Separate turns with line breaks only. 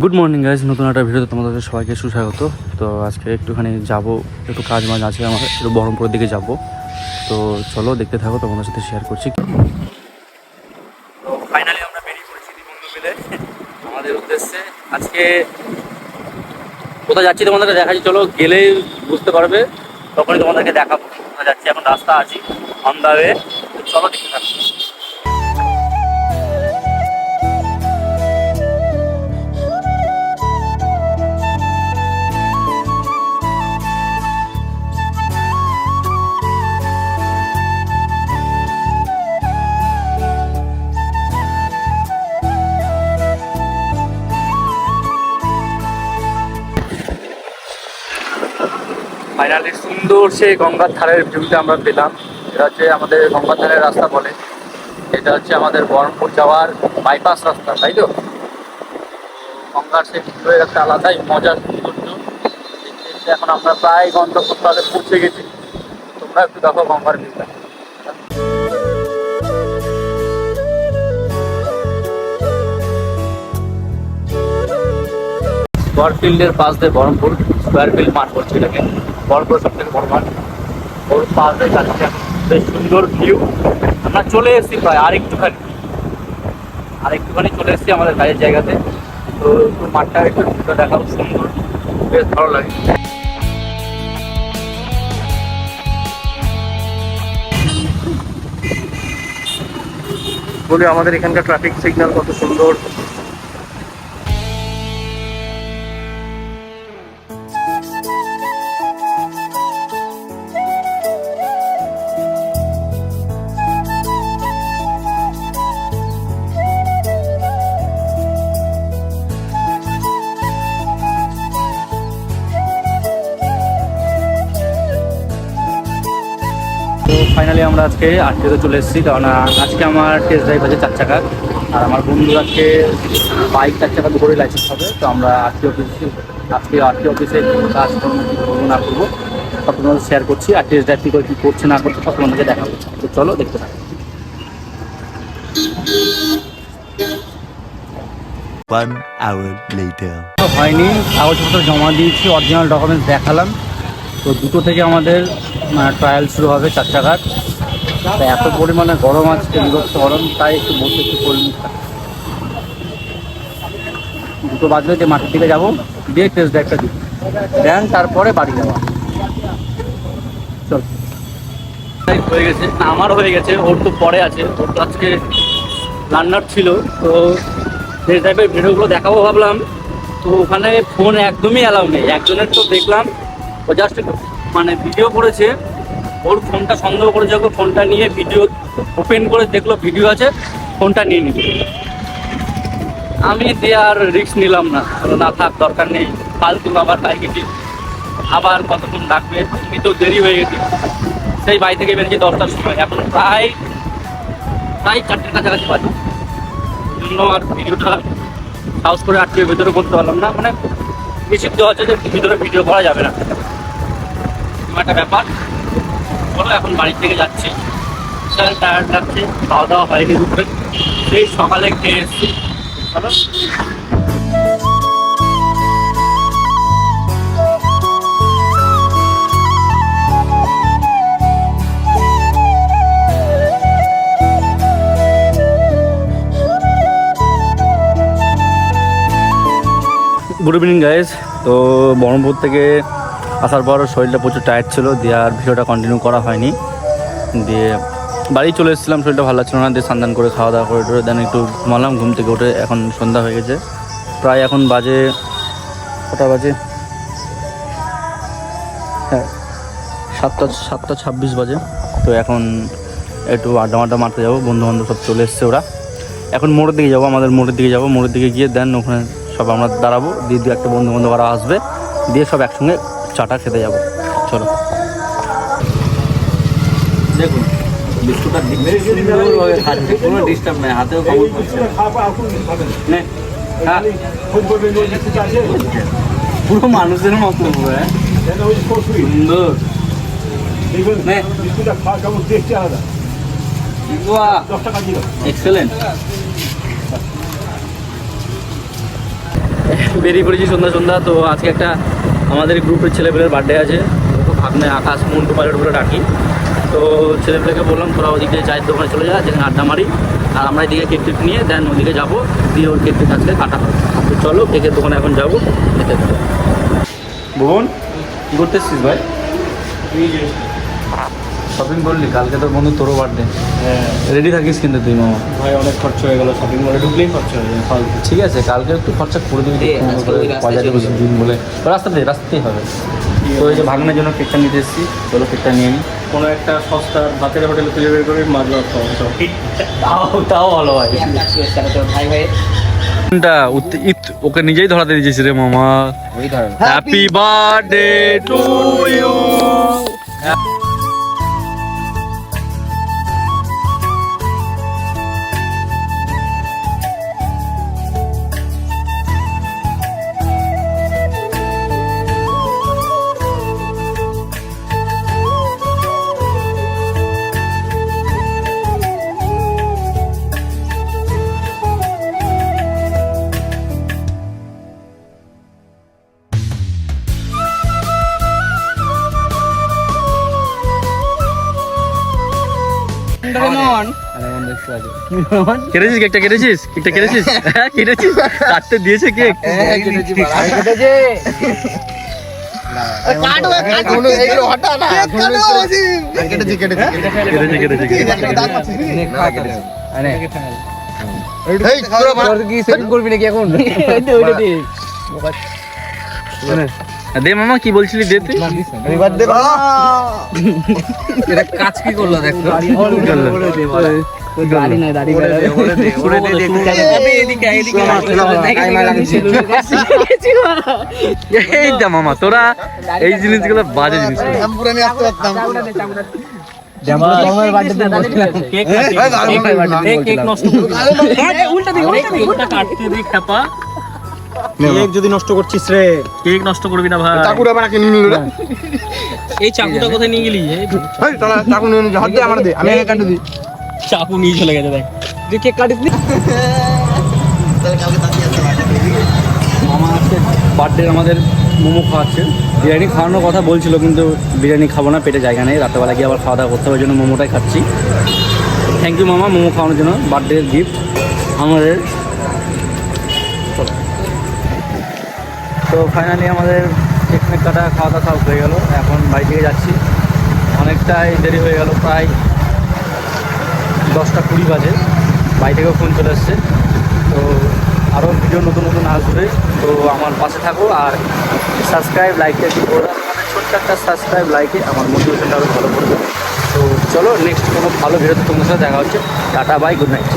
Good morning guys, নতুন একটা ভিডিওতে তোমাদের সবাইকে সুস্বাগত। তো আজকে একটুখানি যাব, একটু কাজ মাজ আছে আমার, একটু বহরমপুরের দিকে যাব। তো চলো দেখতে থাকো, তোমাদের সাথে শেয়ার করছি। তো ফাইনালি আমরা বেরিয়ে পড়েছি বন্ধু মিলে আমাদের উদ্দেশ্যে। আজকে কোথায় যাচ্ছি তোমাদেরকে দেখাচ্ছি, চলো গেলেই বুঝতে পারবে, তখনই তোমাদেরকে দেখাবো কোথায় যাচ্ছি। এখন রাস্তা আছি অন দা ওয়ে, চলো দেখতে থাকো। ফাইনালি সুন্দর সেই গঙ্গার ধারের ভিউটা আমরা পেলাম। এটা হচ্ছে আমাদের গঙ্গার ধারের রাস্তা বলে, এটা হচ্ছে আমাদের বহরমপুর যাওয়ার বাইপাস রাস্তা, তাই তো। গঙ্গার সেই ভিউয়ের একটা আলাদাই মজার সৌন্দর্য। দেখতে দেখতে এখন আমরা প্রায় গন্তব্যস্থলে পৌঁছে গেছি। তোমরা একটু দেখো গঙ্গার ভিউটা। স্কোয়ার ফিল্ডের পাশ দিয়ে বহরমপুর স্কোয়ার ফিল্ড মাঠ করছে এটাকে, বহরমপুরের সব থেকে বড় মাঠ। ওর পাশ দিয়ে যাচ্ছে বেশ সুন্দর ভিউ। আমরা চলে এসেছি প্রায় আরেকটুখানি চলে এসেছি আমাদের কাজের জায়গাতে। তো একটু মাঠটা একটু দেখাও, সুন্দর, বেশ ভালো লাগে। বলি আমাদের এখানকার ট্রাফিক সিগন্যাল কত সুন্দর। তো ফাইনালি আমরা আজকে আটটিতে চলে এসেছি, কারণ আজকে আমার টেস্ট ড্রাইভ আছে 4 চাকার, আর আমার বন্ধুর আজকে বাইক 4 চাকা দুটোরই লাইসেন্স হবে। তো আমরা আরটি অফিসে কাজকর্ম কী করবো না করবো সব তোমাদের শেয়ার করছি, আর টেস্ট ড্রাইভ কী করে কী করছে না করছে সব তোমাদেরকে দেখাবো। তো চলো দেখতে থাকো। হয়নি, কাগজপত্র জমা দিয়েছি, অরিজিনাল ডকুমেন্টস দেখালাম। তো 2টো থেকে আমাদের ট্রায়াল শুরু হবে 4 চাকার। তো এত পরিমাণে গরম, আজকে বিরক্ত গরম, তাই একটু বসে একটু কর্মী 2টো বাজলে যে মাঠের দিকে যাবো, দিয়ে টেস্ট ড্রাইভটা দিই, দেন তারপরে বাড়ি যাওয়া। চল, হয়ে গেছে, আমারও হয়ে গেছে, ওর তো পরে আছে, ওর তো আজকে রান্নার ছিল। তো টেস্ট ড্রাইভের ভিডিওগুলো দেখাবো ভাবলাম, তো ওখানে ফোন একদমই অ্যালাউ নেই। একজনের তো দেখলাম ও জাস্ট মানে ভিডিও করেছে, ওর ফোনটা সন্দেহ করে যখন ফোনটা নিয়ে ভিডিও ওপেন করে দেখলো ভিডিও আছে, ফোনটা নিয়ে নিল। আমি দিয়ে আর রিস্ক নিলাম না, না থাক, দরকার নেই, ফালতু আবার বাইকে আবার কতক্ষণ লাগবে, তুমি তো দেরি হয়ে গেছে। সেই বাড়ি থেকে বেরিয়েছি 10টার সময়, এখন প্রায় 4টের কাছাকাছি বাজে। জন্য আর ভিডিওটা সাহস করে আটকে ভিতরে করতে পারলাম না, মানে নিষিদ্ধ হচ্ছে যে ভিতরে ভিডিও করা যাবে না, একটা ব্যাপার। বলো এখন বাড়ির থেকে যাচ্ছি, স্যার টায়ার্ড লাগছে, খাওয়া দাওয়া হয়নি দুপুরে, সেই সকালে খেয়ে এসেছি। চলো। Good evening guys. তো বহরমপুর থেকে আসার পর শরীরটা প্রচুর টায়ার্ড ছিল, দিয়ে আর ভিডিওটা কন্টিনিউ করা হয়নি। দিয়ে বাড়ি চলে এসেছিলাম, শরীরটা ভালো লাগছিল না, দিয়ে স্নান করে খাওয়া দাওয়া করে দেন একটু ঘুমালাম। ঘুম থেকে উঠে এখন সন্ধ্যা হয়ে গেছে, প্রায় এখন বাজে কটা বাজে, হ্যাঁ 7টা 26 বাজে। তো এখন একটু আড্ডা মারতে যাবো, বন্ধুবান্ধব সব চলে এসছে ওরা। এখন মোড়ের দিকে যাবো, আমাদের মোড়ের দিকে যাবো, মোড়ের দিকে গিয়ে দেন ওখানে সব আমরা দাঁড়াবো, দিয়ে একটা বন্ধুবান্ধব ওরা আসবে, দিয়ে সব একসঙ্গে চাটা খেতে যাবো। চলো। দেখুন বিস্কুটটা খাচ্ছে, কোনো ডিস্টার্ব নেই, হাতেও খবর পুরো মানুষের মতো সুন্দর। এক্সেলেন্ট। বেরিয়ে পড়েছি সন্ধ্যা সন্ধ্যা। তো আজকে একটা আমাদের গ্রুপের ছেলেপেলের বার্থডে আছে, ভাগ্নে আকাশ মন্টু পাইলট বলে ডাকি। তো ছেলেপেলেকে বললাম তোরা ওদিকে চায়ের দোকানে চলে যা, যেখানে আড্ডা মারি, আর আমরা এদিকে কেক টেক নিয়ে দেন ওদিকে যাবো, দিয়ে ওর কেক টেক আজকে কাটা হবে। তো চলো কেকের দোকানে এখন যাবো, খেতে দেবো। ভুবন কী করতে এসছিস ভাই? শপিং করলি? কালকে তোর বন্ধু তোরও বার্থডে।
হ্যাঁ
রেডি থাকিস কিন্তু তুই মামা।
ভাই অনেক খরচা হয়ে গেল, শপিং মলে ঢুকলেই খরচা হয়ে যায় ফালতু।
ঠিক আছে, কালকে একটু খরচা করে দিবি দিন বলে। রাস্তাতেই হবে। তো এই যে ভাগ্নের জন্য কেকটা নিতে এসেছি, চলো কেকটা নিয়ে নিই।
কোনো একটা সস্তা ভাতের হোটেলে খুঁজে বের করে মাছ ভাত খাওয়া সব।
তাও ভালো হয়। ওকে নিজেই ধরাতে দিয়েছিস রে মামা। Happy birthday to you. কেটেছিস কেকটা? কেটেছিস? হ্যাঁ কেটেছিস? কাটতে দিয়েছে কেক? দে মামা, কি বলছিলি? দে তুই।
কাজ কি করলো দেখো?
মামা তোরা এই জিনিসগুলো বাজে জিনিস।
কেক যদি নষ্ট করছিস রে,
কেক নষ্ট করবি না ভাই।
চাকুটা বানাকে নিয়ে নিল রে।
এই চাকুটা কোথায় নিয়ে গেলি?
এই চলা চাকু নিয়ে নিয়ে হাত দে আমার দে, আমি কাটে দিই।
চাকু নিয়ে চলে গেছে দেখ। তুই কেক কাটিস নি?
বার্থডে আমাদের মোমো খাওয়াচ্ছে। বিরিয়ানি খাওয়ানোর কথা বলছিল, কিন্তু বিরিয়ানি খাবো না, পেটে জায়গা নেই। রাত্রেবেলা গিয়ে আবার খাওয়া দাওয়া করতে হবে, ওই জন্য মোমোটাই খাচ্ছি। থ্যাংক ইউ মামা মোমো খাওয়ানোর জন্য, বার্থডে গিফট আমাদের। তো ফাইনালি আমাদের কেক মেক কাটা খাওয়া দাওয়া সব হয়ে গেলো। এখন বাড়ি থেকে যাচ্ছি, অনেকটাই দেরি হয়ে গেল, প্রায় 10টা 20 বাজে। বাড়ি থেকেও ফোন চলে এসছে। তো আরও ভিডিও নতুন নতুন আসবে, তো আমার পাশে থাকো। আর সাবস্ক্রাইব লাইকটা একটু করে দাও, আমাদের ছোট্ট একটা সাবস্ক্রাইব লাইকে আমার মোটিভেশনটা আরও ভালো করবে। তো চলো নেক্সট কোনো ভালো ভিডিওতে তোমার সাথে দেখা হচ্ছে। Tata bye, good night.